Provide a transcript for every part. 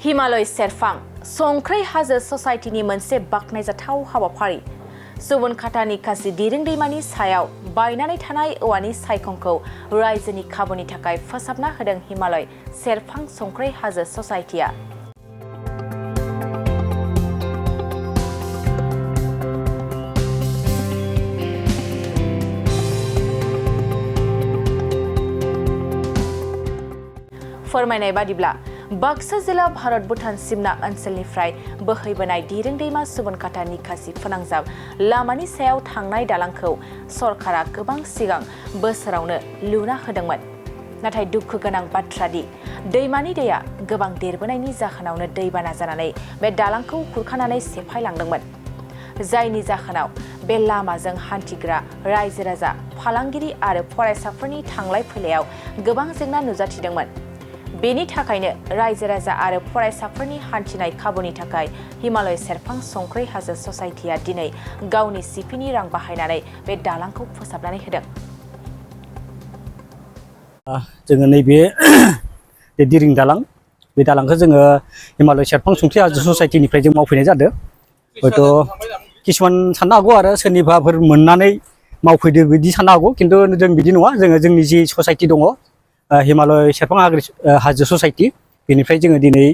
हिमालय सेरफां संख्रै हाजो ससाइटिनि मोनसे बाखनायजाथाव हाबाफारि सुबनखाता निकासि दिरों दैमानि सायाव बायनानै थानाय औवानि सायखंखौ रायजोनि खाबुनि थाखाय फोसाबना होदों हिमालय सेरफां संख्रै हाजो ससाइटिया। फोरमायनाय बादिब्ला बाक्सा जिल्ला भारत भुटान सिमना ओनसोलनिफ्राय बोहैबोनाय दिरों दैमा सुबनखाता निकासि फोनांजाब लामानि सायाव थांनाय दालांखौ सरकारा गोबां सिगां बोसोरावनो लुना होदोंमोन। नाथाय दुखु गोनां बाथ्रा दि दैमानि दैया गोबां देरबोनायनि जाहोनावनो दैबाना जानानै बे दालांखौ खुरखानानै सेफायलांदोंमोन। जायनि जाहोनाव बे लामाजों हान्थिग्रा रायजो राजा फालांगिरि आरो फरायसाफोरनि थांलाय फैलायाव गोबां जेंना नुजाथिदोंमोन। बेनि थाखायनो रायजो राजा आरो फरायसाफोरनि हान्थिनाय खाबुनि थाखाय हिमालय सेरफां संख्रै हाजो ससाइटिया दिनै गावनि सिपिनि रां बाहायनानै बे दालांखौ फोसाबनानै होदों। जोङो नैबे दिरिं दालां बे दालांखौ जोङो हिमालय सेरफां संख्रै हाजो ससाइटिनिफ्राय जों मावफैनाय जादों। हयथ' किसुमान साननो हागौ आरो सोरनिबाफोर मोननानै मावफैदो बिदि साननो हागौ, खिन्थु जों बिदि नङा। जोङो जोंनि जि ससाइटि दङ हिमालय सेरफां हाजो ससाइटि, बेनिफ्राय जोङो दिनै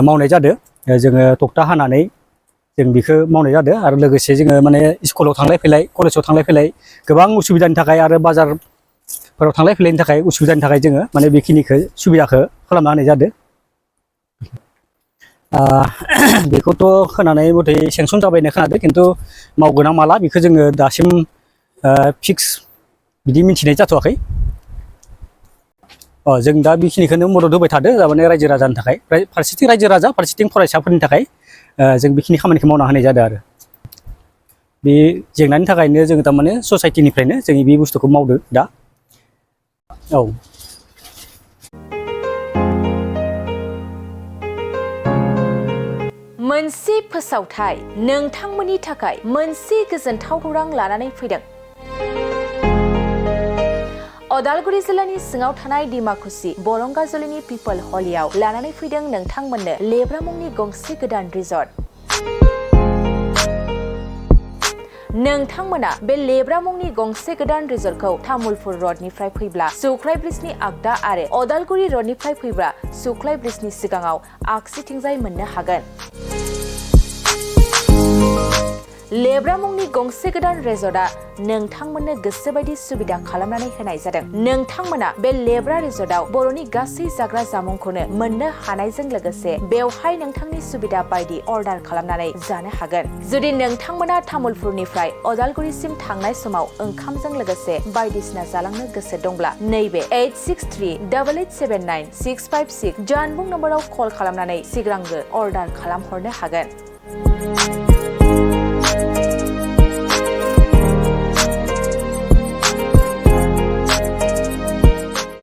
मावनाय जादों। जोङो तक्ता हानानै जों बेखौ मावनाय जादों आरो लोगोसे जोङो माने स्कुलाव थांलाय फैलाय, कलेजाव थांलाय फैलाय गोबां उसुबिदानि थाखाय आरो बाजारफोराव थांलाय फैलायनि थाखाय उसुबिदानि थाखाय जोङो माने बेखिनिखौ सुबिदाखौ खालामना होनाय जादों। बेखौथ' खोनानाय मथे सेंसन जाबाय होननाय खोनादों, खिन्थु मावगोन ना माला बेखौ जोङो दासिम फिक्स बिदि मिथिनाय जाथ'वाखै। जों दा बेखिनिखौनो मदद होबाय थादों माने रायजो राजानि थाखाय, फारसेथिं रायजो राजा फारसेथिं फरायसाफोरनि थाखाय जों बेखिनि खामानिखौ मावना होनाय जादों। आरो बे जेंनानि थाखायनो जोङो थारमाने ससाइटिनिफ्रायनो जों बे बुस्थुखौ मावदों दा। मोनसे फोसावथाय नोंथांमोननि थाखाय मोनसे गोजोनथाव खौरां लानानै फैदों। अदालगुरि जिल्लानि सिङाव थानाय डिमाकुसि बरंगाजुलिनि पिपल हलियाव लानानै फैदों नोंथांमोननो लेब्रा मुंनि गंसे गोदान रिजर्ट। नोंथांमोना बे लेब्रा मुंनि गंसे गोदान रिजर्टखौ तामुलपुर रडनिफ्राय फैब्ला सुख्लाय ब्रिजनि आगदा आरो अदालगुरि रडनिफ्राय फैब्ला सुख्लाय ब्रिजनि सिगाङाव आगसिथिंजाय मोननो हागोन। लेब्रा मुंनि गंसे गोदान रिजर्टआ नोंथांमोननो गोसोबायदि सुबिदा खालामनानै होनाय जादों। नोंथांमोना बे लेब्रा रिजर्टआव बर'नि गासै जाग्रा जामुंखौनो मोननो हानायजों लोगोसे बेवहाय नोंथांनि सुबिदा बायदि अर्डार खालामनानै जानो हागोन। जुदि नोंथांमोना तामुलपुरनिफ्राय अदालगुरिसिम थांनाय समाव ओंखामजों लोगोसे बायदिसिना जालांनो गोसो दंब्ला नैबे 8638879656 जानबुं नम्बराव कल खालामनानै सिगांग्रो अर्डार खालामहरनो हागोन।